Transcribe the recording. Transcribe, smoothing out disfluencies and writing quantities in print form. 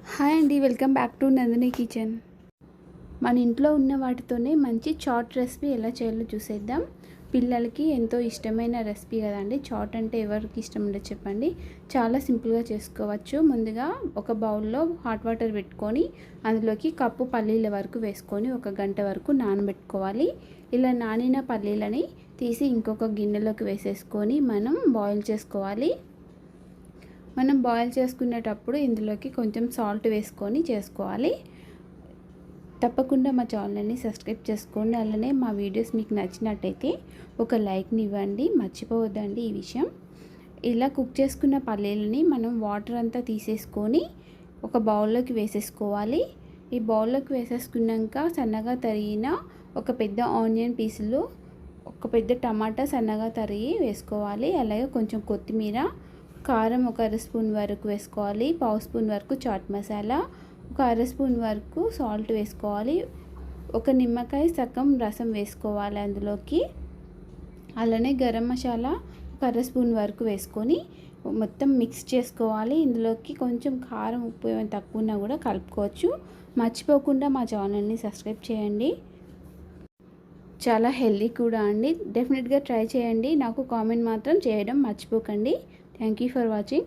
Hi అండి, welcome back to Nandini kitchen. మన ఇంట్లో ఉన్న వాటితోనే మంచి చాట్ రెసిపీ ఎలా చేయాలో చూసేద్దాం. పిల్లలకి ఎంతో ఇష్టమైన రెసిపీ కదండి. చాట్ అంటే ఎవరికి ఇష్టం ఉండదు చెప్పండి. చాలా సింపుల్గా చేసుకోవచ్చు. ముందుగా ఒక బౌల్లో హాట్ వాటర్ పెట్టుకొని అందులోకి కప్పు పల్లీల వరకు వేసుకొని 1 గంట వరకు నానబెట్టుకోవాలి. ఇలా నానిన పల్లీలని తీసి ఇంకొక గిన్నెలోకి వేసేసుకొని మనం బాయిల్ చేసుకోవాలి. మనం బాయిల్ చేసుకునేటప్పుడు ఇందులోకి కొంచెం సాల్ట్ వేసుకొని చేసుకోవాలి. తప్పకుండా మా ఛానల్ని సబ్స్క్రైబ్ చేసుకోండి. అలానే మా వీడియోస్ మీకు నచ్చినట్టయితే ఒక లైక్ని ఇవ్వండి, మర్చిపోవద్దండి ఈ విషయం. ఇలా కుక్ చేసుకున్న పల్లీలని మనం వాటర్ అంతా తీసేసుకొని ఒక బౌల్లోకి వేసేసుకోవాలి. ఈ బౌల్లోకి వేసేసుకున్నాక సన్నగా తరిగిన ఒక పెద్ద ఆనియన్ పీసులు, ఒక పెద్ద టమాటా సన్నగా తరిగి వేసుకోవాలి. అలాగే కొంచెం కొత్తిమీర, కారం 1 అర స్పూన్ వరకు వేసుకోవాలి. 1/2 స్పూన్ వరకు చాట్ మసాలా, 1 అర స్పూన్ వరకు సాల్ట్ వేసుకోవాలి. 1 నిమ్మకాయ సగం రసం వేసుకోవాలి అందులోకి. అలానే గరం మసాలా 1 అర స్పూన్ వరకు వేసుకొని మొత్తం మిక్స్ చేసుకోవాలి. ఇందులోకి కొంచెం కారం, ఉప్పు ఏమైనా తక్కువ ఉన్నా కూడా కలుపుకోవచ్చు. మర్చిపోకుండా మా ఛానల్ని సబ్స్క్రైబ్ చేయండి. చాలా హెల్దీ కూడా అండి. డెఫినెట్గా ట్రై చేయండి. నాకు కామెంట్ మాత్రం చేయడం మర్చిపోకండి. Thank you for watching.